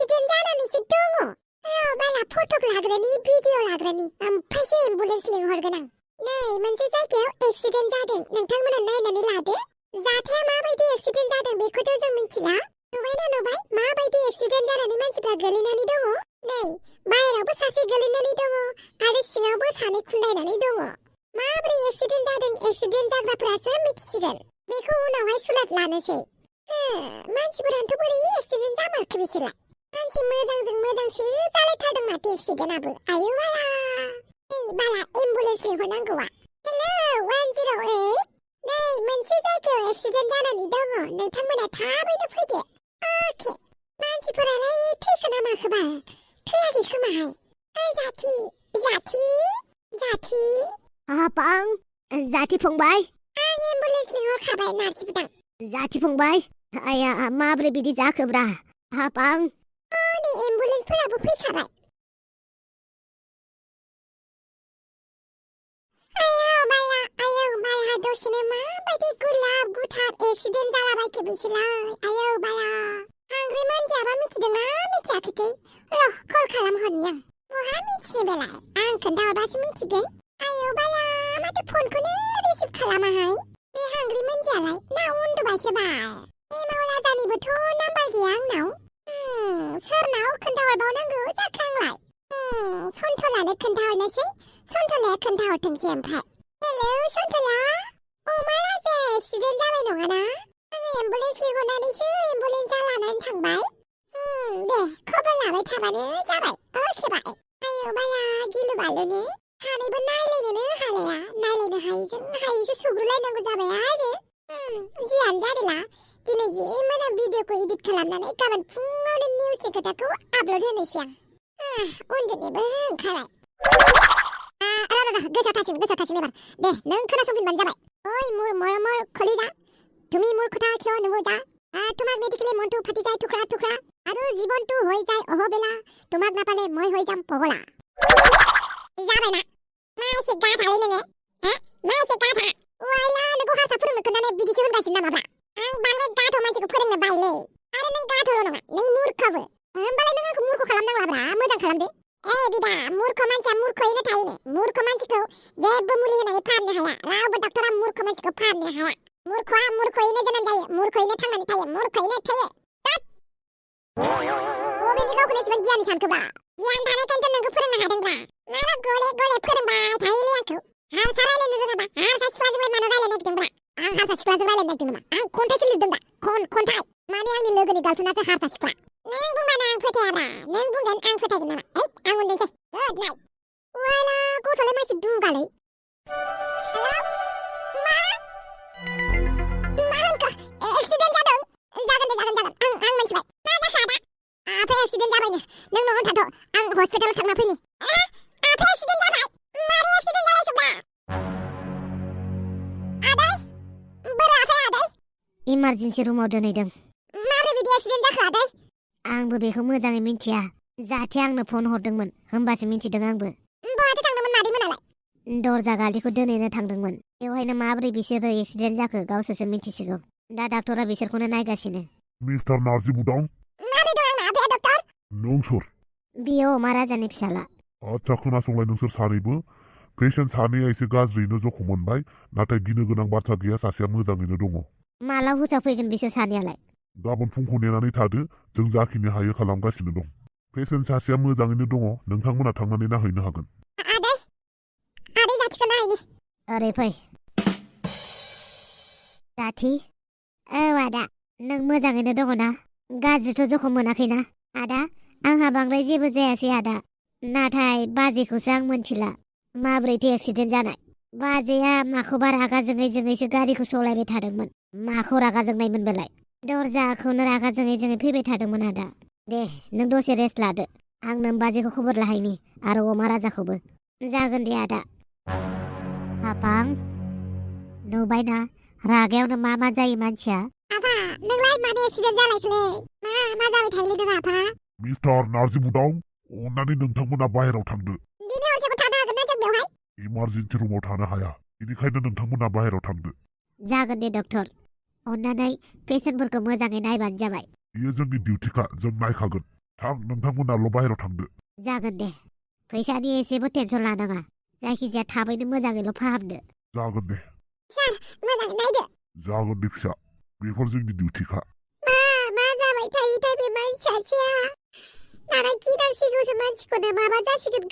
Accident जानानैसो दङ। बाला फट' लाग्रानि भिडिअ' लाग्रानि ओमफ्रायसो एम्बुलेन्स लिंहरगोन आं। नै मोनसे जायगायाव एक्सिडेन्ट जादों, नोंथांमोना नायनानै लादो। जाथाया माबायदि एक्सिडेन्ट जादों बेखौथ' जों मिथिला। नुबाय माबायदि एक्सिडेन्ट जानानै मानसिफ्रा गोलैनानै दङ। नै बाहेरावबो सासे गोलैनानै दङ आरो सिङावबो सानै खुन्दायनानै दङ। माबोरै एक्सिडेन्ट जादों एक्सिडेन्ट जाग्राफोरासो मिथिसिगोन। बेखौ उनावहाय सुलाद लानोसै। मानसिफोरानोथ' बोरै एक्सिडेन्ट जामारखो बिसोरलाय? मानसि मोजांजों मोजांसो जालायथारदों माथो एक्सिडेन्टआबो। आयौ बाला! नै बाला एम्बुलेन्स लिंहरनांगौआ। हेलौ 108। नै मोनसे जायगायाव एक्सिडेन्ट जानानै दङ, नोंथांमोना थाबैनो फैदो। अके। मानसिफोरालाय थैखो ना माखोबा? थैयाखै खोमाहाय। जाथि। हापां, जाथि फंबाय। आं एम्बुलेन्स लिंहरखाबाय नार्स बुदां। जाथि फंबाय, आया माब्रै बिदि जाखोब्रा? हापां। नै एम्बुलेन्सफोराबो फैखाबाय। आयौ बाला दसेनो माबायदि गुलाब गुथार एक्सिडेन्ट जालाबायखो बिसोरलाय। आयौ बाला! हांग्रि मोनजायाबा मिथिदोंना मिथियाखैथाय? र' कल खालामहरनि आं। बहा मिथिनो बेलाय? आं खोन्थाहरबासो मिथिगोन। आयौ बाला! माथो फनखौनो रिसिभ खालामाहाय। बे हांग्रि मोनजायालाय ना उन्दुबायसो बाल? एमाव राजानिबोथ' नाम्बार गैया आंनाव। सोरनाव खोन्थाहरबावनांगौ जाखो आंलाय? सन्थलानो खोन्थाहरनोसै। सन्थलाया खोन्थाहरथोंसै ओमफ्राय। हेलौ सन्थला, अमा राजाया एक्सिडेन्ट जाबाय नङाना? आङो एम्बुलेन्स लिंहरनानैसो एम्बुलेन्सआ लानानै थांबाय। दे खबर लाबाय थाबानो जाबाय। अके बाय। आयौ बाला गिलु बालुनो सानैबो नायलायनोनो हालाया। नायलायनो हायैजों सुग्रुलायनांगौ जाबाय आरो। जियानो जादोला, दिनै जि मोजां भिडिअखौ इडिट खालामनानै गाबोन फुङावनो निउसनि खोथाखौ आपल'ड होनोसै आं। उन्दुनोबो ओंखारबाय। गोसाव थासिम एबार। दे नों खोनासंफिनबानो जाबाय। ओइ मर খলিদা, তুমি মোৰ কথা কিয় নুবুজা? তোমাক নেদেখিলে মনটো ফাটি যায় টুকুৰা টুকুৰা, আৰু জীৱনটো হৈ যায় অহবেলা, তোমাক নাপালে মই হৈ যাম পগলা। जाबाय ना? मा एसे गाधालै नोङो? मा एसे गाधा? वाइला नोंखौ हारसा फोरोंनो खोन्थानो बिदिसो होनगासिनो नामाब्रा? आं बांद्राय गाध' मानसिखौ फोरोंनो बायोलै। आरो नों गाध'ल' नङा, नों मुर्खबो। होमबालाय नों आंखौ मुर्ख खालामनांलाब्रा, मोजां खालामदो। बिदा मुर्ख मानसिया मुर्खयैनो थायोनो। मुर्ख मानसिखौ जेबो मुलि होनानै फाहामनो हाया। रावबो डक्टरा मुर्ख मानसिखौ फाहामनो हाया। मुर्खआ मुर्खयैनो जोनोम जायो, मुर्खयैनो थांनानै थायो, मुर्खयैनो थैयो। बबेनि गावखौनो एसेबां गियानि सानखोब्रा? गियान थानायखायनोथ' नोंखौ फोरोंनो हादोंब्रा। माबा गले गले फोरोंबाय थायोलै आंखौ। हारसा रायलायनो रोङाबा हारसा सिख्लाजोंलाय मानो रायलायनो नागिरदोंब्रा? आं हारसा सिख्लाजों रायलायनो नागिरदों नामा? आं खन्थाइसो लिरदों दा। खन्थाइ। माने आंनि लोगोनि गार्लफ्रेन्डआसो हारसा सिख्ला। नों बुंबानो आं फोथायाब्रा। नों बुंगोन आं फोथायगोन नामा? आं उन्दुनोसै। Good night. वाला गथ'लाय मानसि दुगालै। हेलौ? मा होनखो? एक्सिडेन्ट जादों? जागोन। आं मिथिबाय। मा जाखो आदा? आफाया एक्सिडेन्ट जाबायनो। नों न'आव थाथ', आं हस्पिटालाव थांना फैनि। आफाया एक्सिडेन्ट जाबाय? मारै एक्सिडेन्ट जालायखोब्रा? आदै? बोरो आफाया आदै? इमारजेन्सि रुमाव दोनहैदों। माबोरै बिदि एक्सिडेन्ट जाखो आदै? आंबो बेखौ मोजाङै मिथिया। जाहाथे आंनो फन हरदोंमोन, होमबासो मिथिदों आंबो। बहाथो थांदोंमोन मादैमोनालाय? दरजा गालिखौ दोनहैनो थांदोंमोन। बेवहायनो माबोरै बिसोरो एक्सिडेन्ट जाखो गावसोरसो मिथिसिगौ। दा डाक्टरा बिसोरखौनो नायगासिनो। मिस्टार नार्जि बुदां। माबोरै दं आंना आफाया डक्टर? नों सोर? बियो अमा राजानि फिसाला। आच्छा खोनासंलाय नोंसोर सानैबो। पेसेन्ट सानैया एसे गाज्रियैनो जखम मोनबाय, नाथाय गिनो गोनां बाथ्रा गैया, सासेया मोजाङैनो दङ। माला हुसा फैगोन बिसोर सानैयालाय? गाबोन फुंखौ नेनानै थादो, जों जाखिनि हायो खालामगासिनो दं। पेसेन्ट सासेया मोजाङैनो दङ, नोंथांमोना थांनानै नायहैनो हागोन। आदै जाथिखौ नायहैनि। ओरै फै। जाथि? औ आदा, नों मोजाङैनो दङ ना? गाज्रिथ' जखम मोनाखैना? आदा, आंहा बांद्राय जेबो जायासै आदा। नाथाय बाजैखौसो आं मोनथिला। माब्रैथो एक्सिडेन्ट जानाय? बाजैया माखौबा रागा जोङैसो गारिखौ सलायबाय थादोंमोन। माखौ रागा जोंनायमोन बेलाय? दरजाखौनो रागा जोङै फैबाय थादोंमोन आदा। दे नों दसे रेस्ट लादो, आं नों बाजैखौ खबर लाहैनि आरो अमा राजाखौबो। जागोन दे आदा। हापां, नुबायना रागायावनो मा जायो मानसिया? आफा नोंलाय मानो एक्सिडेन्ट जालायखोलै? मा जाबाय थायोलै नों आफा? मिस्टार नार्जि बुदां, अन्नानै नोंथांमोना बाहेरायाव थांदो। दिनै हरसेबो थानो हागोन ना जों बेवहाय? इमारजेन्सि रुमाव थानो हाया, बेनिखायनो नोंथांमोना बाहेरायाव थांदो। जागोन दे डक्टर, अन्नानै पेसेन्टफोरखौ मोजाङै नायबानो जाबाय। बेयो जोंनि डिउटिखा, जों नायखागोन। थां नोंथांमोनाल' बाहेरायाव थांदो जागोन दे फैसानि एसेबो टेनसन लानाङा जायखिजाया थाबैनो मोजाङैल' फाहामदो जागोन दे सार मोजाङै नायदो जागोन दे फिसा बेफोर जोंनि डिउटिखा मा जाबाय थायोथाय बे मानसिया दाना गिनांसिगौसो मानसिखौनो माबा जासिगोन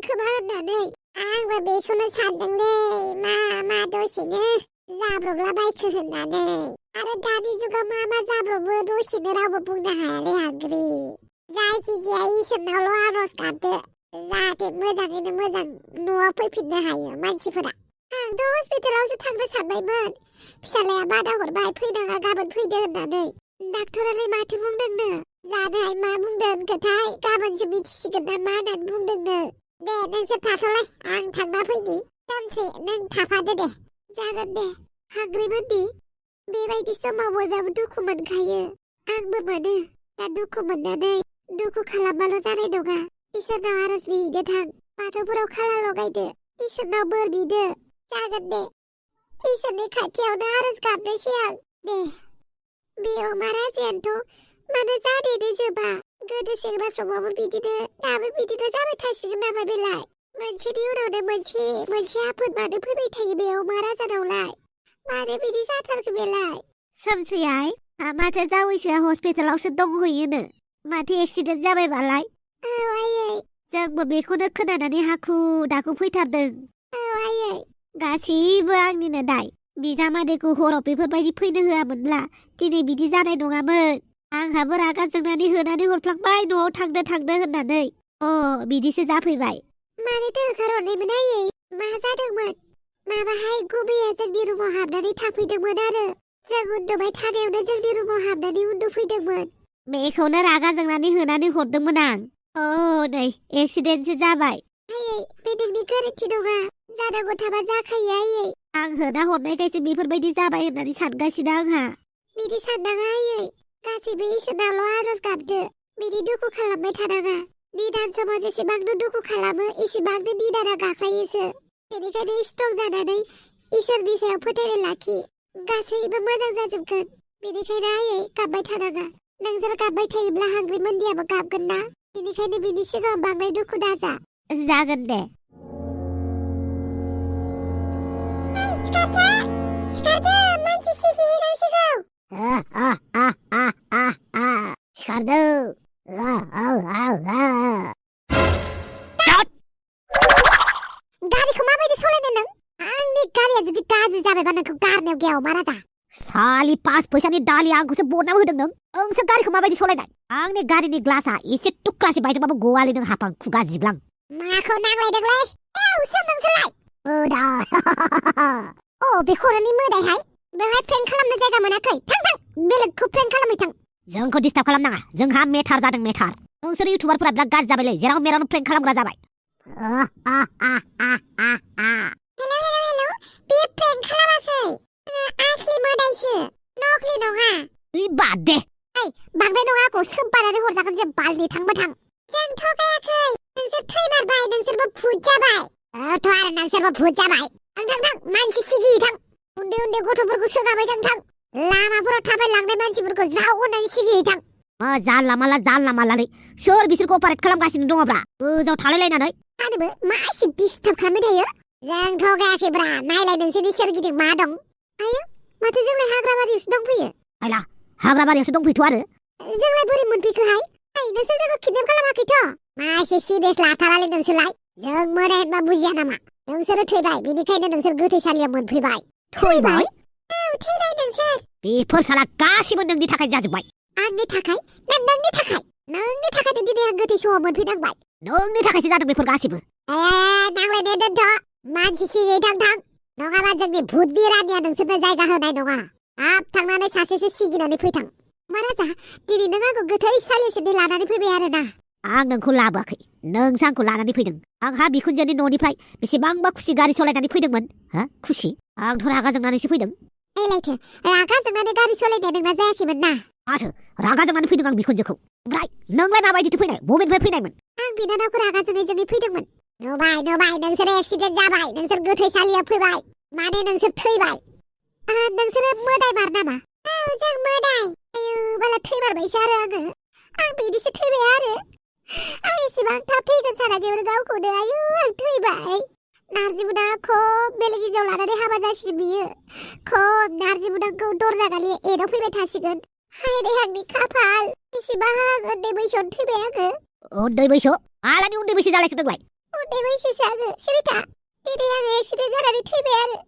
खोमा होननानै आंबो बेखौनो सानदोंलै मा दसेनो जाब्रबला बायखो होननानै आरो दानि जुगाव मा जाब्रबो दसेनो रावबो बुंनो हायालै हाग्रि जायखिजाया इसोरनावल' आर'ज गाबदो जाहाथे मोजाङैनो मोजां न'आव फैफिननो हायो मानसिफोरा आंथ' हस्पिटालावसो थांनो सानबायमोन फिसालाया बादा हरबाय फैनाङा गाबोन फैदो होननानै डाक्टरालाय माथो बुंदोंनो जानोहाय मा बुंदों होनखोथाय गाबोनसो मिथिसिगोन ना मा होननानै बुंदोंनो दे नोंसोर थाथ'लाय आं थांना फैनि सानसे नों थाफादो दे जागोन दे हाग्रिमोननि बेबायदि समाव बयबाबो दुखु मोनखायो आंबो मोनो दा दुखु मोननानै दुखु खालामबाल' जानाय नङा इसोरनाव आर'ज बिहैदो थां बाथौफोराव खाला लगायदो इसोरनाव बोर बिदो जागोन दे इसोरनि खाथियावनो आर'ज गाबनोसै आं दे बे अमा राजायानोथ' मानो जानायानो जोबा गोदो सेंग्रा समावबो बिदिनो दाबो बिदिनो जाबाय थासिगोन नामा बेलाय मोनसेनि उनावनो मोनसे आफोद मानो फैबाय थायो बे अमा राजानावलाय मानो बिदि जाथारखो बेलाय सोमसैहाय माथो जावैसोआ हस्पिटालावसो दंहैयोनो माथो एक्सिडेन्ट जाबायबालाय औ आयै जोंबो बेखौनो खोनानानै हाखु दाखु फैथारदों औ आयै गासैबो आंनिनो दाय बिजामादैखौ हराव बेफोरबायदि फैनो होआमोनब्ला दिनै बिदि जानाय नङामोन आंहाबो रागा जोंनानै होनानै हरफ्लांबाय न'आव थांदो होननानै बिदिसो जाफैबाय मानोथो होखारहरनायमोन आयै मा जादोंमोन माबाहाय गुबैया जोंनि रुमाव हाबनानै थाफैदोंमोन आरो जों उन्दुबाय थानायावनो जोंनि रुमाव हाबनानै उन्दुफैदोंमोन बेखौनो रागा जोंनानै होनानै हरदोंमोन आं नै एक्सिडेन्टसो जाबाय आयै बे नोंनि गोरोन्थि नङा जानांगौ थाबा जाखायो आयै आं होना हरनायखायसो बेफोरबायदि जाबाय होननानै सानगासिनो आंहा बिदि साननाङा आयै गासैबो इसोरनावल' आर'ज गाबदो बिदि दुखु खालामबाय थानाङा निदान समाव जेसेबांनो दुखु खालामो एसेबांनो निदाना गाख्लायोसो बेनिखायनो स्ट्रं जानानै इसोरनि सायाव फोथायनाय लाखि गासैबो मोजां जाजोबगोन बेनिखायनो आयै गाबबाय थानाङा नोंसोर गाबबाय थायोब्ला हांग्रि मोन्दियाबो गाबगोन ना बेनिखायनो बिनि सिगाङाव बांद्राय दुखु दाजा जागोन दे सिखारदो मानसि सिगिहैनांसिगौ सिखारदो गारिखौ माबायदि सालायनो नों आंनि गारिया जुदि गाज्रि जाबायबा नोंखौ गारनायाव गियाव मा राजा सालि पास फैसानि दालि आंखौसो बदनाम होदों नोंसो गारिखौ माबायदि सालायनाय आंनि गारिनि ग्लासा एसे टुक्रासे बायदोंबाबो गवालै नों हाफां खुगा जिब्लां माखौ नांलायदोंलै सोर नोंसोरलाय बे खर'नि मोदायहाय बेवहाय प्रेंक खालामनो जायगा मोनाखै थां बेलेगखौ प्रेंक खालामै थां जोंखौ डिस्टार्ब खालामनाङा जोंहा मेटार जादों मेटार नोंसोर इउटुबारफोरा बिराद गाज्रि जाबायलै जेराव मेरावनो प्रेंक खालामग्रा जाबाय हेलौ बे प्रेंक खालामाखै आसलि मोदायसो नकलि नङा बाद दे बांद्राय नङा आंखौ सोबबानानै हरजागोन जे बालनि थांबा थां जों थगायाखै नोंसोर थैमारबाय नोंसोरबो भुत जाबाय आरो नोंसोरबो भुत जाबाय थां मानसि सिगियै थां उन्दै गथ'फोरखौ सोगाबाय थां लामाफोराव थाबायलांनाय मानसिफोरखौ ज्राव होननानै सिगियै थां जानला मालालै सोर बिसोरखौ अपारेट खालामगासिनो दङब्रा गोजाव थालायलायनानै आंबो मा एसे डिस्टार्ब खालामबाय थायो जों थगायाखैब्रा नायलाय नोंसोरनि सोरगिदिं मा दं आयो माथो जोंलाय हाग्राबारियावसो दंफैयो आयला हाग्राबारियावसो दंफैथ' आरो जोंलाय बोरै मोनफैखोहाय नोंसोर जोंखौ किडनेप खालामाखैथ' मा एसे सिरियास लाथारालै नोंसोरलाय जों मोदाय होनबा बुजिया नामा नोंसोरो थैबाय बेनिखायनो नोंसोर गोथैसालियाव मोनफैबाय थैबाय थैबाय नोंसोर बेफोर साला गासिबो नोंनि थाखाय जाजोब्बाय आंनि थाखाय नोंनि थाखायनो दिनै आं गोथै सहआव मोनफैनांबाय नोंनि थाखायसो जादों बेफोर गासिबो नांलायनाय दोनथ' मानसि सिगियै थां नङाबा जोंनि भुतनि रानिया नोंसोरनो जायगा होनाय नङा थांनानै सासेसो सिगिनानै फैथां मा राजा दिनै नों आंखौ गोथैसालिसिम लानानै फैबाय आरोना आं नोंखौ लाबोआखै नोंसो आंखौ लानानै फैदों आंहा बिखुनजोनि न'निफ्राय बेसेबांबा खुसि गारि सालायनानै फैदोंमोन खुसि आंथ' रागा जोंनानैसो फैदों एलायथो रागा जोंनानै गारि सालायनाया नोंना जायाखैमोन ना माथो रागा जोंनानै फैदों आं बिखुनजोखौ ओमफ्राय नोंलाय माबायदिथो फैनाय बबेनिफ्राय फैनायमोन आं बिनानावखौ रागा जोंनायजोंनो फैदोंमोन नुबाय नोंसोर एक्सिडेन्ट जाबाय नोंसोर गोथैसालियाव फैबाय माने नोंसोर थैबाय नोंसोरो मोदाय मार नामा जों मोदाय बाला थैमारबायसो आरो आं बिदिसो थैबाय आरो आं एसेबां थाब थैगोन सानाखैमोन गावखौनो आयु आं थैबाय नारजि बुदाङा खम बेलेग हिनजाव लानानै हाबा जासिगोन बियो खम नारजि बुदांखौ दरजा गालि एदाव फैबाय थासिगोन हाय रे आंनि खाफाल एसेबां उन्दै बैसोआवनो थैबाय आङो उन्दै बैसो आलानि उन्दै बैसो जालायखो नोंलाय उन्दै बैसोसो आङो सिरिथा दिनै आङो एक्सिडेन्ट जानानै थैबाय आरो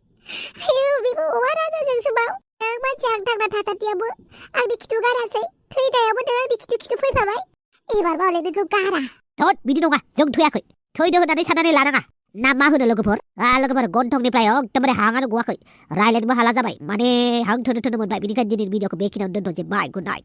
आयु बेबो अमा राजाजोंसो बाव नों मानसि आं थांना थासान्दियावबो आंनि खिथु गारासै थैनायावबो नों आंनि खिथु फैफाबाय एबार मावलाय नोंखौ गारा थोद बिदि नङा जों थैयाखै थैदो होननानै साननानै लानाङा ना मा होनो लोगोफोर लोगोफोर गन्थंनिफ्राय एकदमबारे हाङानो गवाखै रायलायनोबो हाला जाबाय माने हां थोनो मोनबाय बेनिखायनो दिनैनि भिडिअखौ बेखिनियावनो दोनथ'नोसै बाय गुड नाइट